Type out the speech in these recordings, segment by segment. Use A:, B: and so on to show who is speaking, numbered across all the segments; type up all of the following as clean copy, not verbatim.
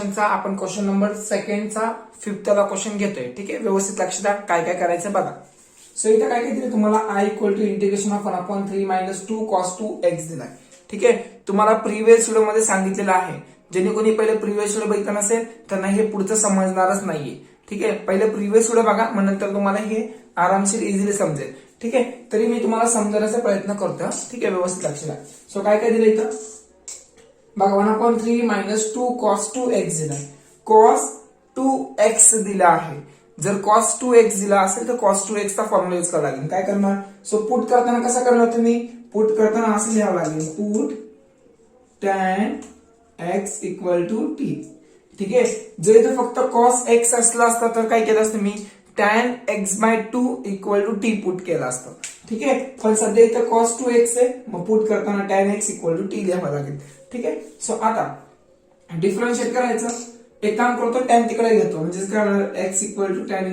A: क्वेश्चनचा आपण question number सेकंडचा फिफ्थला question घेतोय. ठीक आहे, व्यवस्थित लक्ष द्या काय काय करायचं बघा. सो इथं काय काय दिलं तुम्हाला, I equal to integration of 1/3 minus 2 cos 2x दिलाय. ठीक आहे, तुम्हाला प्रिव्हियस व्हिडिओ मध्ये सांगितलेलं आहे. ज्यांनी कोणी पहिले प्रिव्हियस व्हिडिओ बघितलं नसेल त्यांना हे पुढचं समजणारच नाहीये. ठीक आहे, पहिले प्रिव्हियस व्हिडिओ बघा, मग नंतर तुम्हाला हे आरामशीर इझिली समजेल. ठीक आहे, तरी मी तुम्हाला समजवण्याचा प्रयत्न करतो. ठीक आहे, व्यवस्थित लक्ष द्या. सो काय काय दिलं इथं बघा, 1/3 मायनस 2 कॉस 2x दिलाय. कॉस 2x दिला आहे. जर cos 2x दिला असेल तर cos 2x चा फॉर्म्युला यूज करावा लागेल. काय करणार, सो पुट करताना कसा करणार तुम्ही, पुट करताना असं लिहावं लागेल, put tan x equal to t. ठीक आहे, जर इथं फक्त cos x असला असता तर काय केलं असतं मी, tan x/2 equal to t put केलं असतं. ठीक आहे, पण सध्या इथं cos 2x आहे, मग पुट करताना tan x equal to t लिहावं लागेल. ठीक आहे, सो आता डिफरन्शिएट करायचं. एक काम करतो, tan तिकडे घेतो, म्हणजे काय होणार, x equal to tan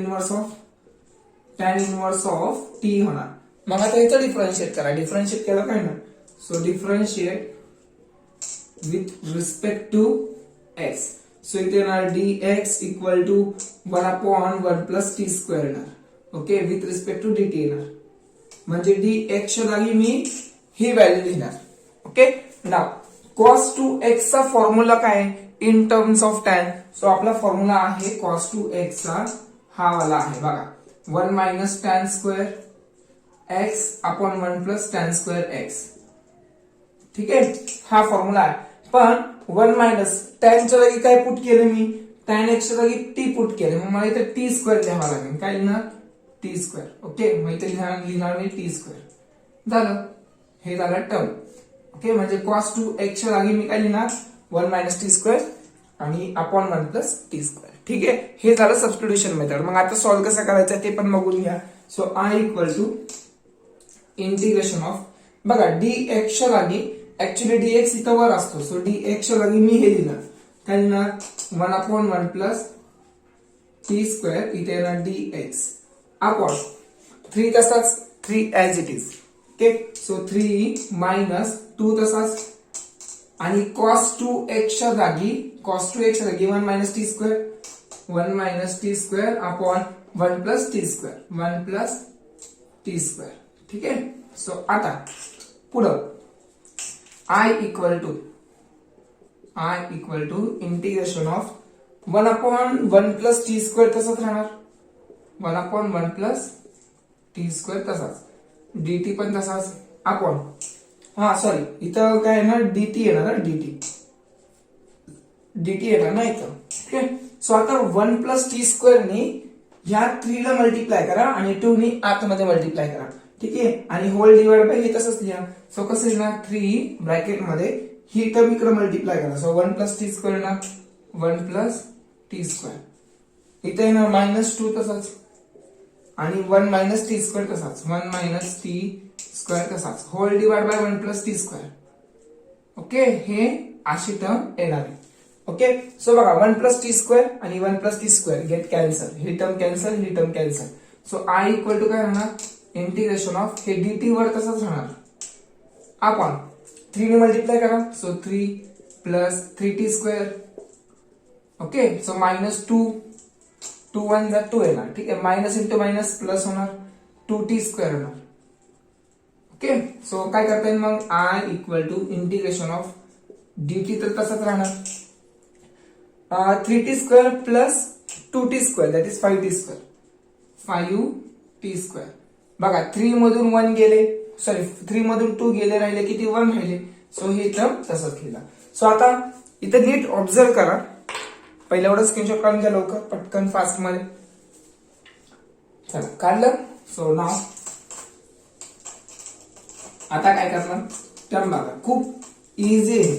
A: inverse of t होणार. मग आता इथं डिफरन्शिएट करा. डिफरन्शिएट केलं काय ना, so differentiate with respect to x. So इथे येणार dx equal to 1/1 plus t square येणार. Okay, with respect to dt येणार, म्हणजे dx च्या जागी मी ही व्हॅल्यू लिहिणार. ओके, नाव cos 2x चा फॉर्म्युला काय in terms of tan. So आपला फॉर्म्युला आहे cos 2x चा हा वाला आहे बघा, 1 minus tan square x upon 1 plus tan square x. ठीक आहे, हा फॉर्म्युला आहे. पण 1 मायनस tan च्या जागी काय पुट केलं मी, tan x च्या जागी t पुट केलं, मग मला इथे t स्क्वेअर लिहावा लागेल. काय लिहिणार, t स्क्वेअर. ओके, मग इथे लिहिणार मी t स्क्वेअर. झालं, हे झालं टर्म. ओके, म्हणजे cos 2x च्या जागी मी काय लिहिणार, 1 मायनस टी स्क्वेअर आणि अपॉन 1 प्लस टी स्क्वेअर. ठीक आहे, हे झालं सबस्टिट्यूशन मेथड. मग आता सॉल्व्ह कसं करायचं ते पण बघून घ्या. So I equal to integration of, बघा dx च्या जागी, ऍक्च्युअली dx इथं वर असतो, सो dx च्या जागी मी हे लिहिणार, काय लिहिणार, 1/1 प्लस टी स्क्वेअर, इथे येणार dx अपॉन 3 तसाच 3 as it is. Okay, so 3 minus 2 तसाच, आणि cos 2x च्या जागी 1 minus T square, 1 minus T square upon 1 plus T square, 1 plus T square. ठीक आहे, सो आता पुढं I equal to integration of 1/1 plus T square तसंच राहणार, 1/1 प्लस टी स्क्वेअर तसाच, dt पण तसाच अपॉन, हा सॉरी इथं काय येणार, dt येणार, dt येणार ना इथं. ठीक आहे, सो आता 1 प्लस टी स्क्वेअर नी ह्या 3 ला मल्टिप्लाय करा आणि 2 नी आतमध्ये मल्टिप्लाय करा. ठीक आहे, आणि होल डिवाइड बाय हे तसंच लिहा. सो कसं लिहिणार, 3 ब्रॅकेट मध्ये ही टर्म इकडे मल्टिप्लाय करा. सो 1 प्लस टी स्क्वेअर येणार, 1 प्लस टी स्क्वेअर, इथे येणार -2 तसाच, आणि 1 मायनस टी स्क्वेअर तसाच, 1 मायनस टी स्क्वेअर तसाच, whole divide by 1 plus T square. Okay, हे अशी टर्म येणार आहे. ओके, सो बघा 1 प्लस टी स्क्वेअर आणि 1 plus T square get cancel, ही टर्म कॅन्सल, ही term cancel. So I equal to काय राहणार, इंटिग्रेशन ऑफ हे dt वर तसंच राहणार अपॉन 3 ने मल्टिप्लाय करा. So 3 plus 3t square. Okay, so -2, 2 1 जा 2 येणार. ठीक आहे, मायनस इंटू मायनस प्लस होणार, 2t स्क्वेअर होणार. ओके, सो काय करता येईल मग, I equal to integration of dt तर तसंच राहणार, 3t square plus 2t square that is 5t square, 5t square. बघा 3 मधून 1 गेले, सॉरी 3 मधून 2 गेले, राहिले किती, 1 राहिले. सो हे टर्म तसंच लिहिला. सो आता इथे नीट ऑब्झर्व करा, पहिल्या एवढं स्क्रीनशॉट काढून घ्या लवकर, पटकन फास्ट मध्ये. चला काढलं. सो नाव आता काय करणार, टर्म बघा खूप इझी आहे.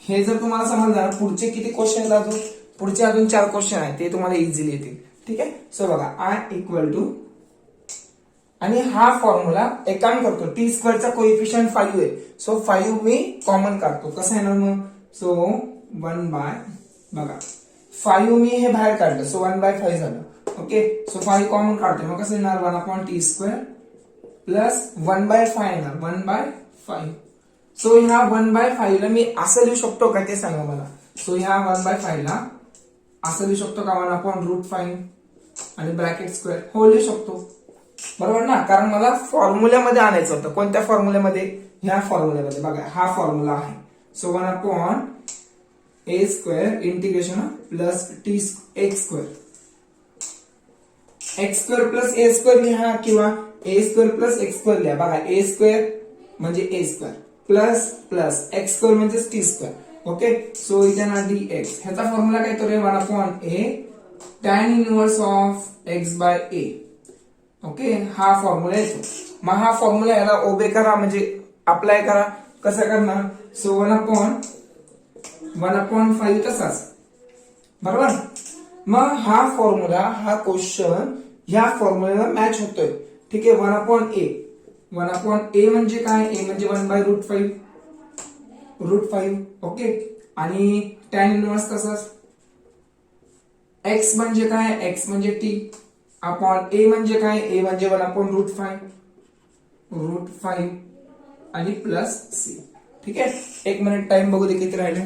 A: हे जर तुम्हाला समजलं, पुढचे किती क्वेश्चन आहेत, पुढचे अजून 4 क्वेश्चन आहेत, ते तुम्हाला इझिली येतील. ठीक आहे, सो बघा आय इक्वल टू, आणि हा फॉर्म्युला एक काम करतो, टी स्क्वेअरचा कोइफिशियंट 5 आहे, सो 5 मी कॉमन काढतो. कसं येणार मग, सो 1 बाय, बघा 5 मी हे बाहेर काढलं, सो 1/5 झालं. ओके, सो 5 कॉमन काढतो, मग कसं येणार, 1/t स्क्वेअर प्लस 1/5 येणार, 1/5. सो ह्या 1/5 ला मी असं लिहू शकतो का ते सांगा मला. सो ह्या 1/5 ला असं लिहू शकतो का 1/√5 आणि ब्रॅकेट स्क्वेअर हो लिहू शकतो, बरोबर ना, कारण मला फॉर्म्युल्यामध्ये आणायचं होतं. कोणत्या फॉर्म्युल्यामध्ये? ह्या फॉर्म्युल्यामध्ये. बघा हा फॉर्म्युला आहे. So 1/a² integration plus t x square, x square plus a square लिहा किंवा a square plus x square लिहा. बघा ए स्क्वेअर म्हणजे a square plus plus x square म्हणजे टी स्क्वेअर. ओके, सो इथे ना डी एक्स, ह्याचा formula काय तर 1/a tan inverse of X by A. Okay, हा फॉर्म्युला येतो. मग हा फॉर्म्युला याला ओबे करा, म्हणजे अप्लाय करा. कसं करणार? सो 1/5 तसाच, बरोबर. मग हा फॉर्म्युला, हा क्वेश्चन ह्या फॉर्म्युल्याला मॅच होतोय. ठीक आहे, 1/a. 1/a म्हणजे काय? ए म्हणजे 1/√5 √5. ओके, आणि tan इनवर्स तसाच. एक्स म्हणजे काय? एक्स म्हणजे टी अपॉन ए म्हणजे काय? ए म्हणजे 1/√5 √5 आणि प्लस सी. ठीक आहे, 1 मिनिट टाइम बघू दे किती राहिले.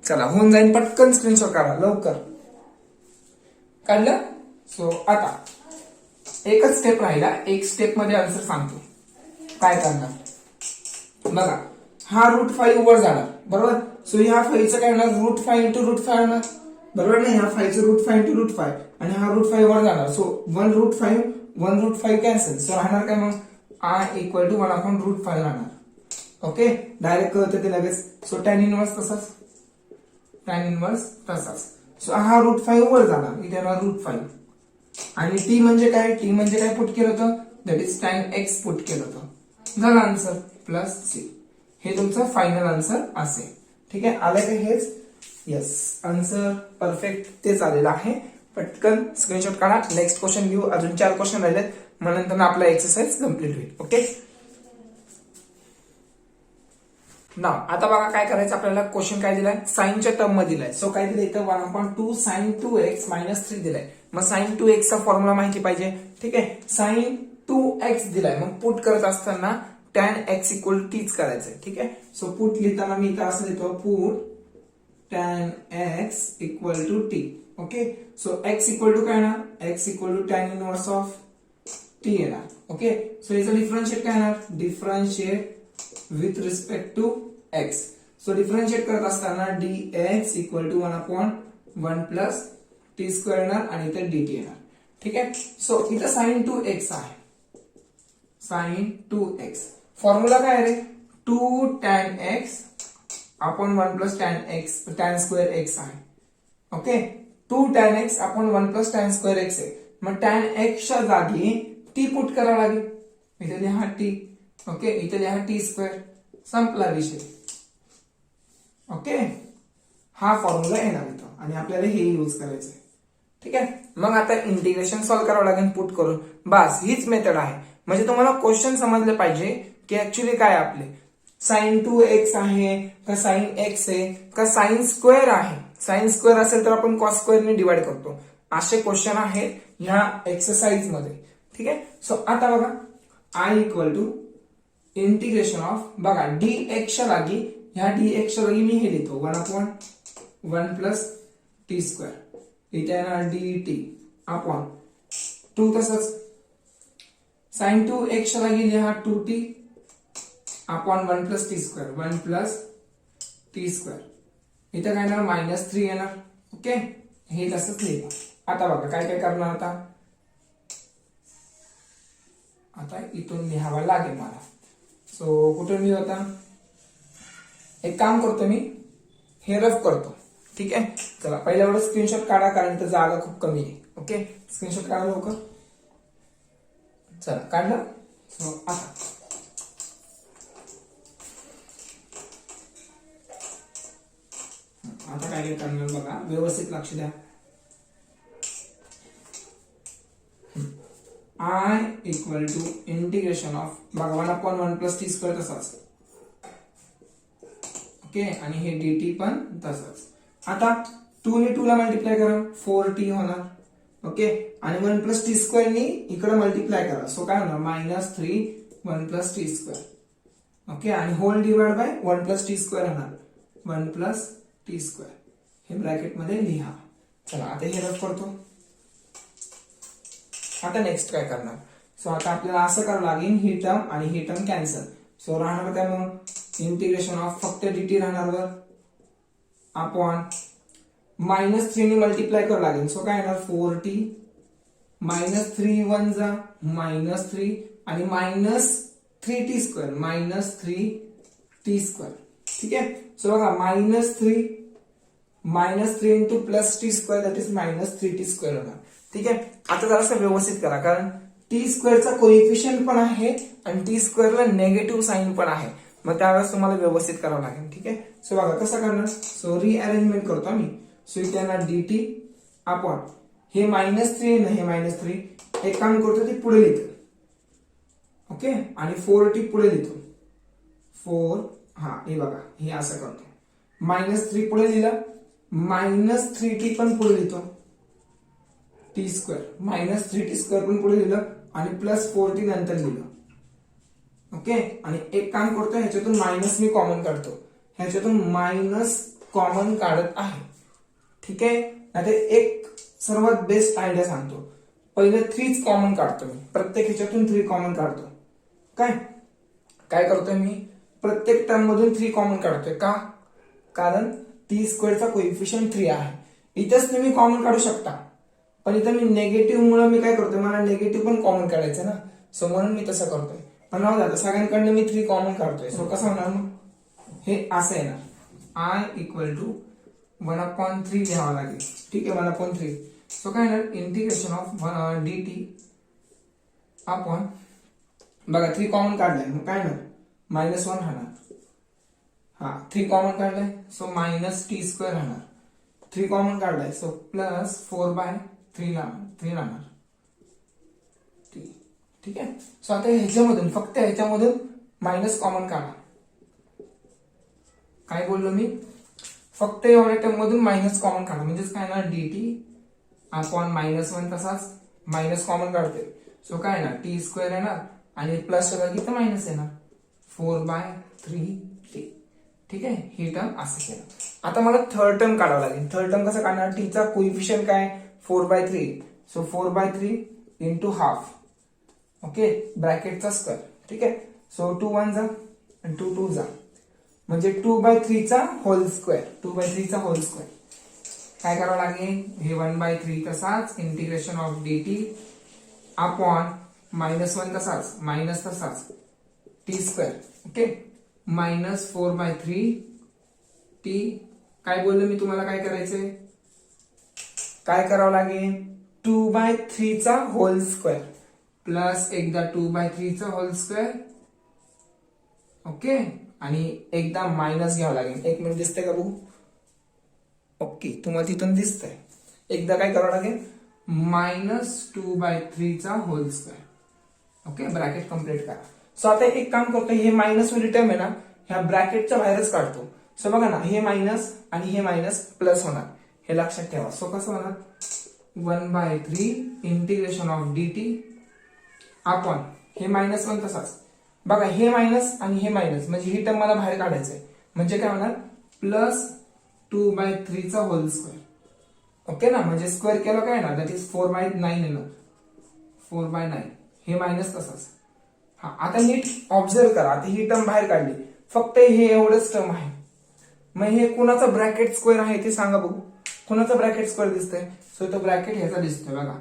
A: चला होऊन जाईल, पटकन स्क्रीनशॉट काढा लवकर. काढलं? सो आता एकच स्टेप राहिला, एक स्टेप मध्ये आन्सर सांगतो काय करणार. बघा हा √5 वर जाणार, बरोबर. सो ह्या 5चं काय होणार? √5 इंटू √5 होणार, बरोबर नाही. ह्या 5चं √5 इंटू √5 आणि हा √5 वर जाणार. So 1√5 cancel. सो राहणार काय मग? I इक्वल टू 1/√5 राहणार. ओके, डायरेक्ट कळतं ते लगेच. सो tan इनवर्स तसाच, tan इनवर्स तसाच. सो हा √5 वर जाणार, इथे येणार √5 आणि टी म्हणजे काय? टी म्हणजे काय पुट केलं होतं? That is tan x put केलं होतं. झालं आन्सर प्लस सी. हे तुमचं फायनल आन्सर असेल. ठीक आहे, आलंय का हेच? येस, आन्सर परफेक्ट तेच आलेलं आहे. पटकन स्क्रीनशॉट काढा. नेक्स्ट क्वेश्चन घेऊ. अजून 4 क्वेश्चन राहिलेत, मग नंतर आपला एक्सरसाइज कम्प्लीट होईल. ओके, ना आता बघा काय करायचं आपल्याला. क्वेश्चन काय दिलाय? साइनच्या टर्म मध्ये दिलाय. सो काय दिलंय इथं? 1/2 sin 2x - 3 दिलाय. मग sin 2x चा फॉर्म्युला माहिती पाहिजे. ठीक आहे, sin 2x दिलाय, मग पुट करत असताना tan x इक्वल टीच करायचंय. ठीक आहे, सो पुट लिहिताना मी इथं असं लिहितो, put tan x equal to T. Okay, so x equal to काय ना? x equal to tan inverse of T येणार. ओके, सो याचं डिफरन्शिएट काय येणार? Differentiate with respect to x. So differentiate करत असताना dx equal to 1/1 plus T square येणार आणि इथे dt येणार. ठीक आहे, सो इथं sin 2x आहे. sin 2x फॉर्म्युला काय रे? 2 tan x upon 1 plus tan square x आहे. Okay, 2 tan x upon 1 plus tan square x आहे. मग tan x च्या जागी t पुट करावं लागेल. इथे लिहा t. ओके, इथे लिहा टी स्क्वेअर. संपला विषय. ओके, हा फॉर्म्युला येणार इथं आणि आपल्याला हे यूज करायचंय. ठीक आहे, मग आता इंटिग्रेशन सॉल्व्ह करावं लागेल पुट करून. बस हीच मेथड आहे. म्हणजे तुम्हाला क्वेश्चन समजले पाहिजे की ऍक्च्युली काय आपले sin 2x आहे का sin x आहे का sin स्क्वेअर आहे. sin स्क्वेअर असेल तर आपण cos स्क्वेअर ने डिवाइड करतो. असे क्वेश्चन आहेत ह्या एक्सरसाइज मध्ये. ठीक आहे, सो आता बघा I equal to integration of, बघा dx च्या जागी, ह्या dx च्या जागी मी हे लिहितो 1/1 प्लस टी स्क्वेअर. इथे येणार dt अपॉन 2 तसंच sin 2x च्या जागी लिहा 2t upon 1 plus T square, 1 plus T square. इथे काय येणार? -3 येणार. ओके, हे तसंच लिहिलं. आता बघा काय काय करणार आता इथून लिहावं लागेल मला. सो कुठे मी होता? एक काम करतो मी, हे रफ करतो. ठीक आहे, चला पहिल्या वेळेस स्क्रीनशॉट काढा कारण इथं जागा खूप कमी आहे. ओके, स्क्रीनशॉट काढा लवकर. चला काढलं. सो आता काय काय करणार बघा, व्यवस्थित लक्ष द्या. I equal to integration of, बघा 1/1 प्लस टी स्क्वेअर तसाच. ओके, आणि हे dt पण तसाच. आता 2 ने 2 ला मल्टिप्लाय करा, 4t होणार. ओके, आणि 1 प्लस टी स्क्वेअर नी इकडे मल्टिप्लाय करा. सो काय होणार? -3 1 प्लस टी स्क्वेअर. ओके, आणि whole divide by 1 plus T square होणार. 1 प्लस टी स्क्वेअर हे ब्रॅकेट मध्ये लिहा. चला आता हे रफ करतो. आता नेक्स्ट काय करणार, सो आता आपल्याला असं करावं लागेल, ही टर्म आणि ही टर्म कॅन्सल. सो राहणार काय मग इंटिग्रेशन ऑफ फक्त dt राहणार वर अपॉन -3 ने मल्टिप्लाय करावं लागेल. सो काय येणार 4t -3 1 जा -3 आणि -3t स्क्वेअर -3t स्क्वेअर. ठीक आहे. सो बघा -3 into plus T square that is -3t square होणार. ठीक आहे. आता जरासं व्यवस्थित करा, कारण टी स्क्वेअरचा कोइफिशियंट पण आहे आणि टी स्क्वेअरला निगेटिव्ह साइन पण आहे, मग त्यावेळेस तुम्हाला व्यवस्थित करावं लागेल. ठीक आहे. सो बघा कसं करणार, सो रिअरेंजमेंट करतो मी. सो इथे येणार dt अपॉन हे -3 ना, हे -3 एक काम करतो ते पुढे लिहितो. ओके. आणि 4t पुढे लिहितो. 4 हा हे बघा हे असं करतो. -3 पुढे लिहिला, -3t पण पुढे लिहितो. टी स्क्वेअर -3t स्क्वेअर पण पुढे लिहिलं आणि प्लस 4t नंतर लिहिलं. ओके. आणि एक काम करतो, ह्याच्यातून मायनस मी कॉमन काढतो. ह्याच्यातून मायनस कॉमन काढत आहे. ठीक आहे. आता एक सर्वात बेस्ट आयडिया सांगतो. पहिलं 3 कॉमन काढतो मी, प्रत्येक ह्याच्यातून 3 कॉमन काढतो. काय करतोय मी, प्रत्येक टर्म मधून 3 कॉमन काढतोय. का, कारण टी स्क्वेअरचा कोइफिशियंट 3 आहे. इथंच तुम्ही कॉमन काढू शकता, पण इथं मी नेगेटिव्ह मुळे मी काय करतोय, मला नेगेटिव्ह पण कॉमन काढायचं ना, सो म्हणून मी तसं करतोय. पण राहू द्या, सगळ्यांकडनं मी 3 कॉमन काढतोय. सो कसं होणार मग, हे असं येणार I इक्वल टू 1/3 लिहावं लागेल. ठीक आहे. 1/3. सो काय येणार इंटिग्रेशन ऑफ dt अपॉन बघा 3 कॉमन काढलाय, मग काय येणार -1 राहणार. हा 3 कॉमन काढलाय, सो -t स्क्वेअर राहणार. 3 कॉमन काढलाय, सो प्लस 4/3 राहणार. ठीक आहे. सो आता ह्याच्यामधून फक्त ह्याच्यामधून मायनस कॉमन काढा. काय बोललो मी, फक्त एवढ्या टर्म मधून मायनस कॉमन काढा, म्हणजेच काय येणार dt अपॉन -1 तसाच मायनस कॉमन काढते. सो काय येणार टी स्क्वेअर येणार आणि प्लस जागी तर मायनस येणार 4/3t. ठीक आहे. ही टर्म असं केलं. आता मला थर्ड टर्म काढावं लागेल. थर्ड टर्म कसं काढणार, टीचा कोइफिशियंट काय 4/3. So 4/3 into half. ओके. ब्रॅकेटचा स्क्वेअर. ठीक आहे. सो 2 1 जा आणि 2 2 जा, म्हणजे 2/3 चा होल स्क्वेअर. 2/3 चा होल स्क्वेअर. काय करावं लागेल, हे 1/3 तसाच इंटिग्रेशन ऑफ dt अपॉन -1 तसाच मायनस तसाच टी स्क्वेअर. ओके. -4/3t. काय बोललो मी तुम्हाला, काय करायचंय, काय करावं लागेल 2/3 चा होल स्क्वेअर प्लस एकदा 2/3 चा होल स्क्वेअर. ओके. आणि एकदा मायनस घ्यावं लागेल. 1 मिनिट दिसतंय का बघू. ओके. तुम्हाला तिथून दिसतंय. एकदा काय करावं लागेल -2/3 चा whole square. Okay. Bracket complete करा. सो आता एक काम करतो, हे मायनस वाली टर्म आहे ना, ह्या ब्रॅकेटच्या बाहेरच काढतो. सो बघा ना, हे मायनस आणि हे मायनस प्लस होणार, हे लक्षात ठेवा. सो कसं होणार 1/3 इंटिग्रेशन ऑफ dt अपॉन हे -1 तसाच. बघा हे मायनस आणि हे मायनस, म्हणजे ही टर्म मला बाहेर काढायचंय, म्हणजे काय होणार प्लस 2/3 चा होल स्क्वेअर. ओके ना, म्हणजे स्क्वेअर केलं काय ना, दॅट इज 4/9 येणार. 4/9 हे मायनस तसाच. हा आता नीट ऑब्झर्व करा. आता ही टर्म बाहेर काढली, फक्त हे एवढंच टर्म आहे. मग हे कुणाचा ब्रॅकेट स्क्वेअर आहे ते सांगा बघू. कुणाचा ब्रॅकेट स्क्वेअर दिसतंय, सो तो ब्रॅकेट ह्याचा दिसतोय बघा.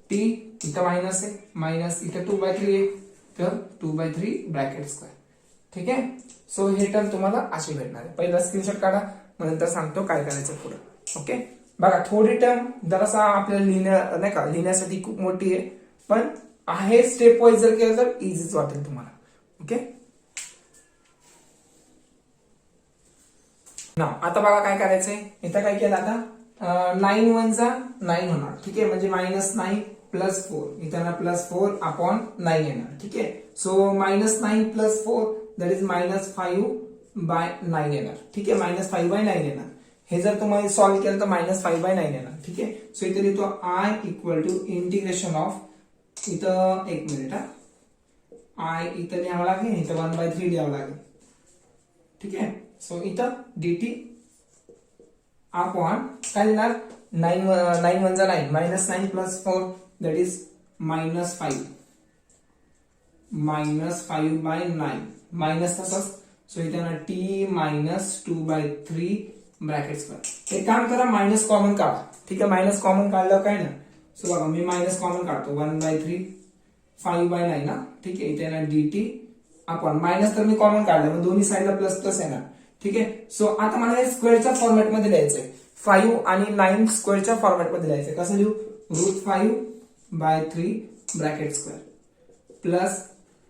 A: टी इथं मायनस आहे, मायनस इथं 2/3 आहे, तर 2/3 ब्रॅकेट स्क्वेअर. ठीक आहे. सो हे टर्म तुम्हाला अशी भेटणार आहे. पहिला स्क्रीनशॉट काढा, मग नंतर सांगतो काय करायचं पुढे. ओके. बघा थोडी टर्म जरासा आपल्याला नाही का लिहिण्यासाठी खूप मोठी आहे, पण आहे स्टेप वाईज जर केलं तर इझीच वाटेल तुम्हाला. ओके ना. आता बघा काय करायचंय, इथं काय केलं आता 9 1 जा 9 होणार. ठीक आहे. म्हणजे -9 प्लस 4 इथं +4 अपॉन 9 येणार. ठीक आहे. सो -9 प्लस 4 दॅट इज -5/9 येणार. ठीक आहे. -5/9 येणार. हे जर तुम्हाला सॉल्व्ह केलं तर -5/9 येणार. ठीक आहे. सो इथे लिहितो I equal to integration of, इथं 1 मिनिट I इथं लिहावं लागेल, इथं 1/3 लिहावं लागेल. ठीक आहे. सो इथं dt अपॉन काय लिहिणार 9 1 जा 9 -9 + 4 दॅट इज -5 -5/9 मायनस तसंच सो इथे ना t -2/3 ब्रॅकेट स्क्वेअर. एक काम करा मायनस कॉमन काढा. ठीक आहे मायनस कॉमन काढलं काय ना सो बघा मी मायनस कॉमन काढतो 1/3 5/9 ना. ठीक आहे इथे ना dt आपण मायनस तर मी कॉमन काढलं मग दोन्ही साईडला प्लस प्लस येणार. ठीक आहे सो आता मला हे स्क्वेअरच्या फॉर्मॅट मध्ये लिहायचंय 5 आणि 9 स्क्वेअरच्या फॉर्मॅट मध्ये लिहायचंय. कसं लिहू √5/3 ब्रॅकेट स्क्वेअर प्लस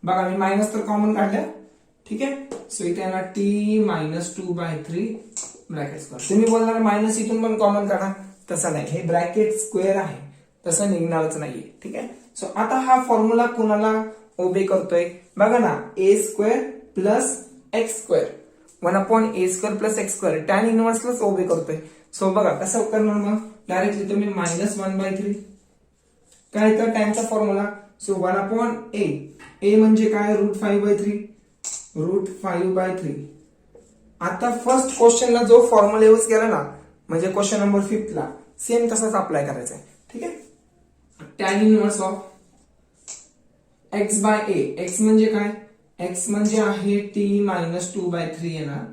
A: बघा मी मायनस तर कॉमन काढलं. ठीक आहे सो इथे ना t -2/3 ब्रॅकेट स्क्वेअर. तुम्ही बोलणार मायनस इथून पण कॉमन काढा तसं नाही हे ब्रॅकेट स्क्वेअर आहे तसं निघणारच नाहीये. ठीक आहे सो आता हा फॉर्म्युला कुणाला ओबे करतोय बघा ना a² + x². 1/a² + x². tan इनव्हर्सलाच ओबे करतोय. सो बघा कसं करणार मग डायरेक्टली तुम्ही -1/3 काय तर टॅनचा फॉर्म्युला सो 1/a. a म्हणजे काय √5/3 √5/3. आता फर्स्ट क्वेश्चनला जो फॉर्म्युला यूज केला ना म्हणजे क्वेश्चन नंबर 5 ला सेम तसाच अप्लाय करायचा आहे. ठीक आहे tan inverse of x/a. x म्हणजे काय x म्हणजे आहे t -2/3 येणार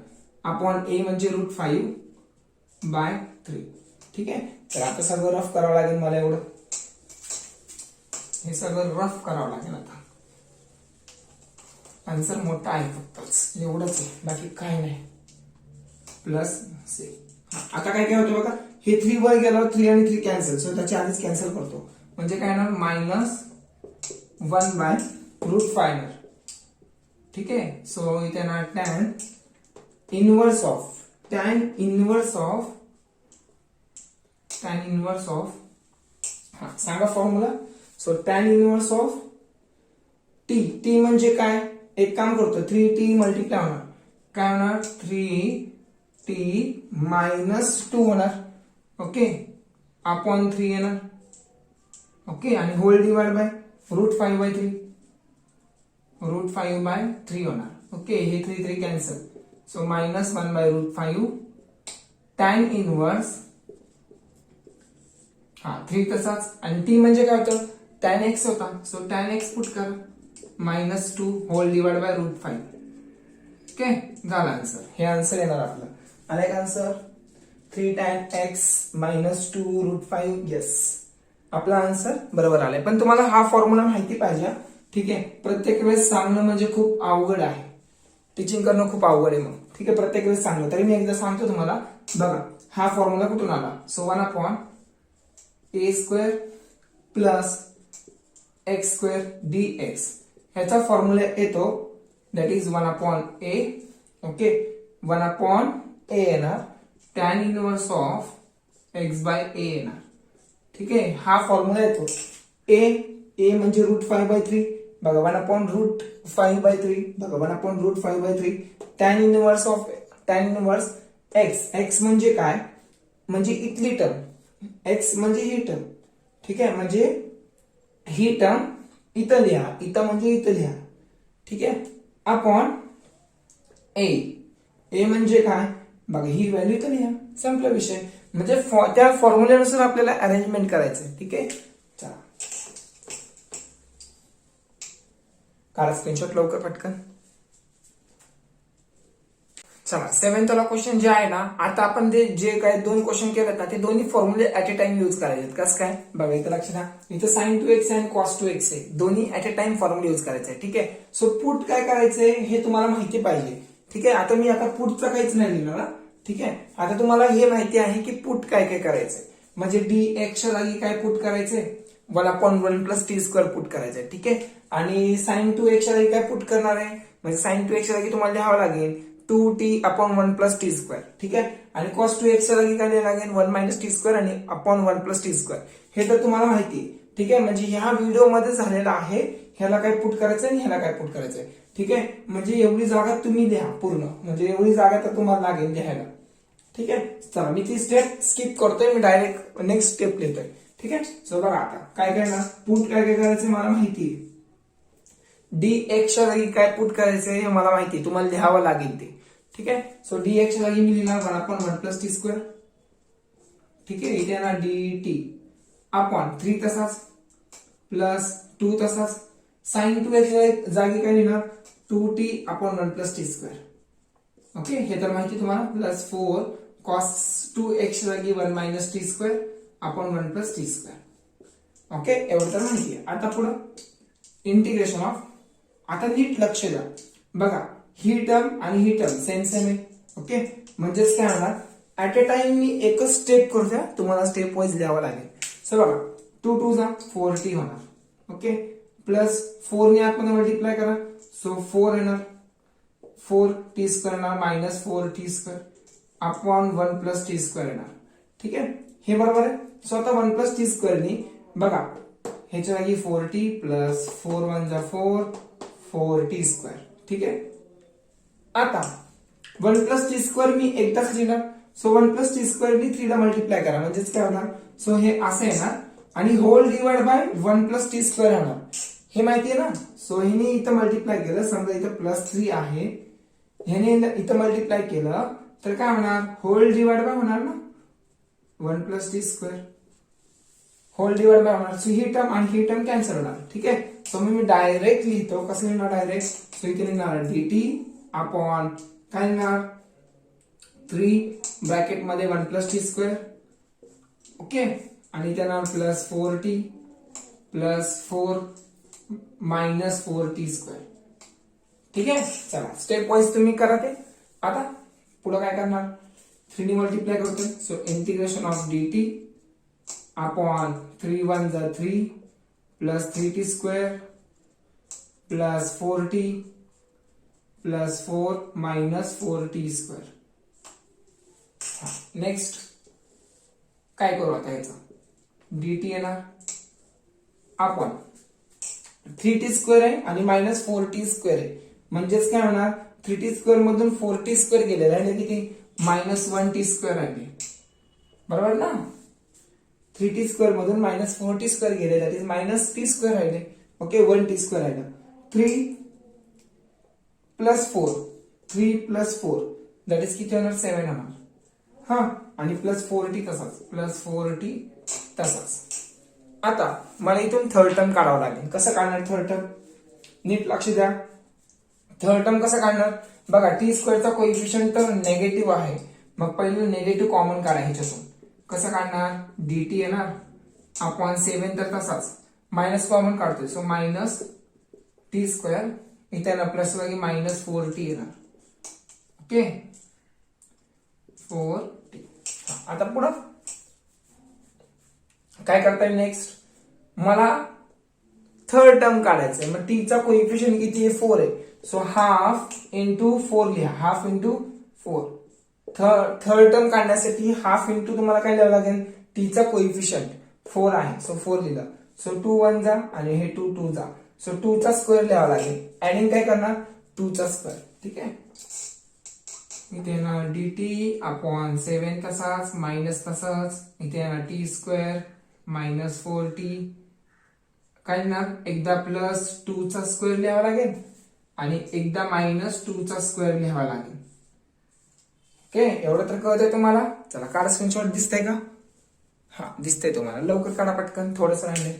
A: अपॉन a म्हणजे √5/3. ठीक आहे तर आता सगळं रफ करावं लागेल मला एवढं हे सगळं रफ करावं लागेल. आता आन्सर मोठा आहे फक्त एवढंच आहे बाकी काय नाही प्लस से. आता काय काय होतं बघा हे 3 वर गेल्यावर 3 आणि 3 कॅन्सल सो त्याच्या आधीच कॅन्सल करतो म्हणजे काय ना -1/√5. ठीक आहे सो इथे ना tan इनव्हर्स ऑफ सांगा formula so tan inverse of t म्हणजे काय एक काम करतो 3t मल्टिप्लाय होणार काय होणार 3t -2 होणार. ओके अपॉन 3 येणार. ओके आणि होल डिवाइड बाय √5/3 होणार. ओके हे 3 कॅन्सल सो -1/√5 tan इनव्हर्स 3 तसाच आणि t म्हणजे काय होतं tan x होता सो tan x पुट कर -2 होल डिवाइड बाय √5. ओके झाला आन्सर. हे आन्सर येणार आपलं आणि एक आन्सर 3 tan x -2 √5. येस आपला आन्सर बरोबर आलाय. पण तुम्हाला हा फॉर्म्युला माहिती पाहिजे. ठीक आहे प्रत्येक वेळेस सांगणं म्हणजे खूप अवघड आहे. टीचिंग करणं खूप अवघड आहे मग. ठीक आहे प्रत्येक वेळेस सांगणं तरी मी एकदा सांगतो तुम्हाला बघा हा फॉर्म्युला कुठून आला सो 1/a² + x² dx ह्याचा फॉर्म्युला येतो that is 1/a. Okay 1/a येणार tan इनव्हर्स ऑफ x/a येणार. ठीक आहे हा फॉर्म्युला येतो a म्हणजे √5/3 बघा 1/√5/3 बघा 1/√5/3 tan इनव्हर्स x म्हणजे काय म्हणजे इथली टर्म x म्हणजे ही टर्म. ठीक आहे म्हणजे ही टर्म इथं लिहा इथं म्हणजे इथं लिहा. ठीक आहे अपॉन a म्हणजे काय बघा ही व्हॅल्यू इथं लिहा संपला विषय. म्हणजे त्या फॉर्म्युल्यानुसार आपल्याला अरेंजमेंट करायचंय. ठीक आहे चला काढा स्क्रीनशॉट लवकर पटकन. चला 7th वाला क्वेश्चन जे आहे ना आता आपण जे काय 2 क्वेश्चन केलेत ना ते दोन्ही फॉर्म्युले ऍट अ टाइम यूज करायचे. कसं काय बघा इथं लक्ष द्या इथं sin2x आणि cos2x आहे दोन्ही ऍट अ टाइम फॉर्म्युले यूज करायचे. ठीक आहे सो पुट काय करायचंय हे तुम्हाला माहिती पाहिजे. ठीक आहे आता मी आता पुटचं काहीच नाही लिहिणार. ठीक आहे आता तुम्हाला हे माहिती आहे की पुट काय काय करायचंय म्हणजे dx च्या जागी काय पुट करायचंय 1/1 + t² पुट करायचंय. ठीक आहे आणि sin2x च्या जागी काय पुट करणार आहे म्हणजे sin2x च्या जागी तुम्हाला लिहावं लागेल 2t/1 + t². ठीक आहे आणि cos2x च्या जागी काय लिहावं लागेल 1 - t² आणि /1 + t². हे तर तुम्हाला माहिती आहे. ठीक आहे म्हणजे ह्या व्हिडिओ मध्ये झालेला आहे ह्याला काय पुट करायचंय आणि ह्याला काय पुट करायचंय. ठीक आहे म्हणजे एवढी जागा तुम्ही लिहा पूर्ण म्हणजे एवढी जागा तर तुम्हाला लागेल लिहायला. ठीक आहे चला मी ती स्टेप स्किप करतोय मी डायरेक्ट नेक्स्ट स्टेप लिहितोय. ठीक आहे सो बघा आता काय काय ना पुट काय काय करायचं मला माहिती आहे. dx च्या जागी काय पुट करायचंय हे मला माहिती तुम्हाला लिहावं लागेल ते. ठीक आहे सो dx च्या जागी मी लिहिणार 1/1 + t². ठीक आहे. इथे येणार dt अपॉन 3 तसाच प्लस 2 तसाच sin 2x जागी काय लिहिणार 2t upon 1 plus T square. Okay, हे तर माहिती तुम्हाला. प्लस 4 cos 2x जागी 1 minus T square upon 1 plus T square. Okay, एवढं तर माहिती आहे. आता पुढं इंटिग्रेशन ऑफ. आता नीट लक्ष द्या बघा, ही टर्म आणि ही टर्म सेम सेम आहे. ओके, म्हणजेच काय होणार ऍट अ टाइम मी एकच स्टेप करू द्या, तुम्हाला स्टेप वाईज लिहावं लागेल. सो बघा 2 2 जा 4t होणार. ओके, प्लस 4 ने आतमध्ये मल्टिप्लाय करा, सो 4 येणार 4t स्क्वेअर येणार minus 4t square upon 1 plus T square येणार. ठीक आहे, हे बरोबर आहे. सो आता 1 प्लस टी स्क्वेअर नी बघा ह्याच्या जागी 4t प्लस 4 1 जा 4 4t स्क्वेअर. ठीक आहे, आता 1 प्लस टी स्क्वेअर मी एकदाच लिहिणार, सो 1 प्लस टी स्क्वेअर नी 3 ला मल्टिप्लाय करा, म्हणजेच काय होणार, सो हे असं येणार आणि whole divide by 1 plus T square होणार. हे माहिती आहे ना. सो ह्याने इथं मल्टिप्लाय केलं, समजा इथं प्लस 3 आहे, ह्याने इथं मल्टिप्लाय केलं तर काय होणार, होल डिवाइड बाय होणार ना 1 plus T square, whole divide by होणार. सो ही टर्म आणि ही टर्म कॅन्सल होणार. ठीक आहे, सो मी डायरेक्ट लिहितो. कसं लिहिणार डायरेक्ट, सो इथे लिहिणार dt अपॉन काय लिहिणार 3 ब्रॅकेट मध्ये 1 प्लस टी स्क्वेअर. ओके, आणि त्याला plus 4t plus 4 minus 4t square. ठीक आहे, चला स्टेप वाईज तुम्ही करा ते. आता पुढे काय करणार, 3 ने मल्टिप्लाय करतोय, so integration of dt upon 3 1 जा 3 plus 3t square plus 4t plus 4 minus 4t square. Next काय करू आता याचा, dt येणार अपॉन 3t स्क्वेअर आहे आणि मायनस 4t स्क्वेअर आहे, म्हणजेच काय होणार 3t स्क्वेअर मधून 4t स्क्वेअर गेलेला आहे, किती मायनस 1t स्क्वेअर आहे. बरोबर ना, 3t स्क्वेअर मधून मायनस 4t स्क्वेअर गेलेला आहे, मायनस t स्क्वेअर आहे. ओके, 1t स्क्वेअर आहे. 3 प्लस 4 3 प्लस 4 दॅट इज किती होणार 7 होणार. हा, आणि प्लस 4t तसाच प्लस 4t तसाच. आता मला इथून थर्ड टर्म काढावं लागेल. कसं काढणार थर्ड टर्म, नीट लक्ष द्या. थर्ड टर्म कसं काढणार बघा, टी स्क्वेअरचा कोइफिशियंट तर नेगेटिव्ह आहे, मग पहिलं नेगेटिव्ह कॉमन काढा ह्याच्यातून. कसं काढणार, dt येणार अपॉन 7 तर तसाच मायनस कॉमन काढतोय, सो मायनस टी स्क्वेअर इथे ना प्लस लागे मायनस 4t येणार. Okay, 4t. आता पुढं काय करता येईल, नेक्स्ट मला थर्ड टर्म काढायचंय. मग टी चा कोइफिशियंट किती आहे 4 आहे, सो हाफ इंटू 4 लिहा, हाफ इंटू 4. थर्ड टर्म काढण्यासाठी हाफ इंटू तुम्हाला काय लिहावं लागेल, टी चा कोइफिशियंट 4 आहे, सो 4 लिहिलं. सो 2 1 जा आणि हे 2 2 जा, सो 2 चा स्क्वेअर लिहावा लागेल. ऍडिंग काय करणार 2 चा स्क्वेअर. ठीक आहे, इथे ना dt अपॉन 7 तसाच मायनस तसाच, इथे ना टी स्क्वेअर मायनस 4t काय ना, एकदा प्लस 2 चा स्क्वेअर लिहावा लागेल आणि एकदा मायनस 2 चा स्क्वेअर लिहावा लागेल. ओके, एवढं तर कळतंय तुम्हाला. चला काढा स्क्रीनशॉट, दिसतंय का, हा दिसतंय तुम्हाला, लवकर काढा पटकन, थोडंसं राहिले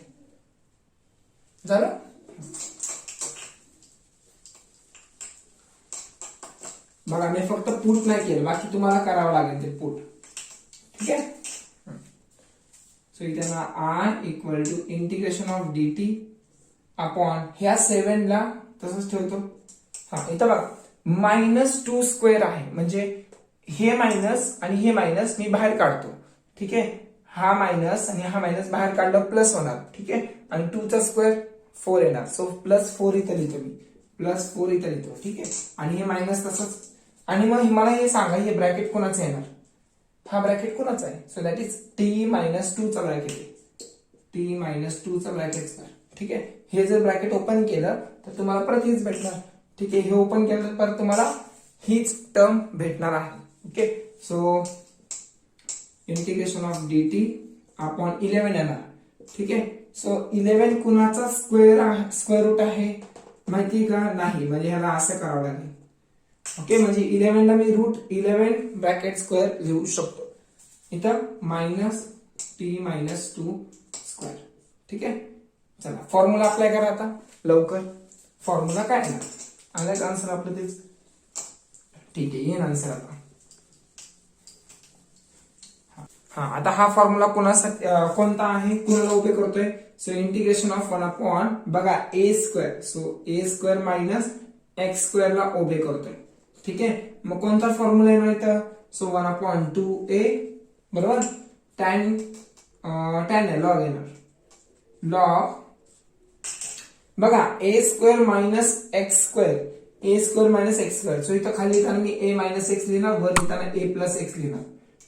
A: झालं. बघा मी फक्त पुट नाही केलं, बाकी तुम्हाला करावं लागेल ते पुट. ठीक आहे, सो इथे ना I equal to integration of dt upon ह्या 7 ला तसंच ठेवतो. हा, इथं बघा मायनस 2 स्क्वेअर आहे, म्हणजे हे मायनस आणि हे मायनस मी बाहेर काढतो. ठीक आहे, हा मायनस आणि हा मायनस बाहेर काढलं प्लस होणार. ठीक आहे, आणि 2 चा स्क्वेअर 4 येणार, सो प्लस 4 इथं लिहितो मी, प्लस 4 इथं लिहितो. ठीक आहे, आणि हे मायनस तसंच. आणि मग मला हे सांगा, हे ब्रॅकेट कोणाचं येणार, हा ब्रॅकेट कोणाचा आहे, so that is t minus 2 चा ब्रॅकेट आहे, t मायनस 2 चा ब्रॅकेट. ठीक आहे, हे जर ब्रॅकेट ओपन केलं तर तुम्हाला परत हीच भेटणार. ठीक आहे, हे ओपन केलं तर परत तुम्हाला हीच टर्म भेटणार आहे. Okay, so integration of dt upon 11 येणार. ठीक आहे, सो 11 कुणाचा स्क्वेअर रूट आहे माहिती का, नाही, म्हणजे ह्याला असं करावं लागेल. ओके, म्हणजे 11 ला मी रूट 11 ब्रॅकेट स्क्वेअर लिहू शकतो. इथं मायनस टी मायनस 2 स्क्वेअर. ठीक आहे, चला फॉर्म्युला अप्लाय करा आता लवकर. फॉर्म्युला काय आहे, आलं आन्सर आपलं तेच. ठीक आहे, येईन आन्सर आता. हा, आता हा फॉर्म्युला कोणासाठी कोणता आहे, कोणाला उभे करतोय. सो इंटिग्रेशन ऑफ 1 अपॉन बघा a square. So A square minus x square ला उभे करतोय. ठीक आहे, मग कोणता फॉर्म्युला येणार इथं. सो 1 अपॉन 2a बरोबर टॅन लॉग येणार. लॉग बघा a square minus x square, a square minus x square. So इथं खाली येताना मी ए मायनस एक्स लिहिणार, वर येताना ए प्लस एक्स लिहिणार.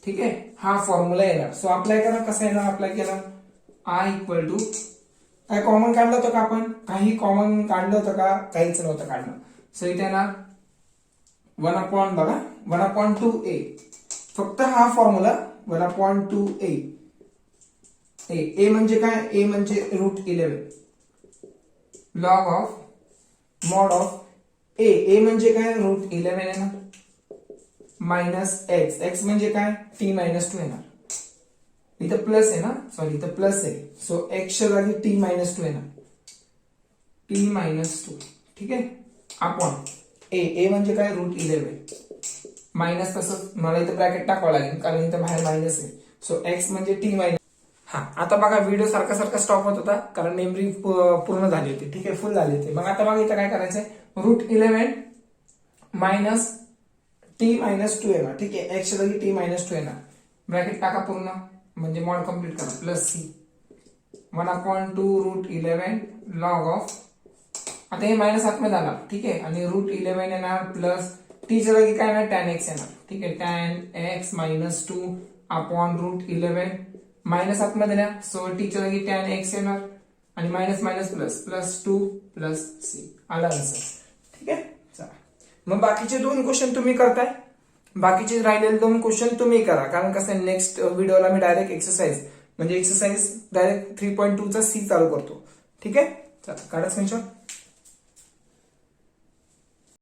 A: ठीक आहे, हा फॉर्म्युला येणार. सो अप्लाय करा. कसा येणार अप्लाय केला. आय इक्वल टू काय कॉमन काढलं होतं का आपण, काही कॉमन काढलं होतं का, काहीच नव्हतं काढलं. सो इथे येणार 1 अपॉन बघा 1 अपॉन 2a. फक्त हा फॉर्म्युला 1 अपॉन 2a. ए म्हणजे काय, ए म्हणजे root 11 log of mod of a म्हणजे काय रूट 11 येणार मायनस एक्स. एक्स म्हणजे काय टी मायनस 2 येणार. इथं प्लस आहे ना, सॉरी इथं प्लस आहे. सो एक्सच्या जागी टी मायनस 2 येणार, टी मायनस 2. ठीक आहे, अपॉन ए म्हणजे काय रूट 11 मायनस. तसं मला इथं ब्रॅकेट टाकावं लागेल कारण इथं बाहेर मायनस आहे. सो एक्स म्हणजे टी मायनस. हा, आता बघा व्हिडिओ सारखा स्टॉप होत होता कारण मेमरी पूर्ण झाली होती. ठीक आहे, फुल झाली होती. मग आता बघा इथं काय करायचंय, रूट 11 मायनस टी मायनस 2 येणार. ठीक आहे, एक्सच्या जागी टी मायनस 2 येणार. ब्रॅकेट टाका पूर्ण म्हणजे मॉड कम्प्लीट करा. Plus C 1 upon 2 root 11 log of, आता हे मायनस आतमध्ये आला. ठीक आहे, आणि रूट 11 येणार प्लस टीच्या जागी काय येणार टॅन एक्स येणार. ठीक आहे, tan X minus 2 upon root 11 minus आतमध्ये ना. सो टीच्या जागी टॅन एक्स येणार आणि minus minus plus plus 2 plus C आला आन्सर. ठीक आहे, चला मग बाकीचे 2 क्वेश्चन तुम्ही करताय, बाकीचे राहिलेले 2 क्वेश्चन तुम्ही करा. कारण कसं आहे नेक्स्ट व्हिडिओला मी डायरेक्ट एक्सरसाइज म्हणजे एक्सरसाइज डायरेक्ट 3.2 चा सी चालू करतो. ठीक आहे, चला काढा स्क्रीनशॉट.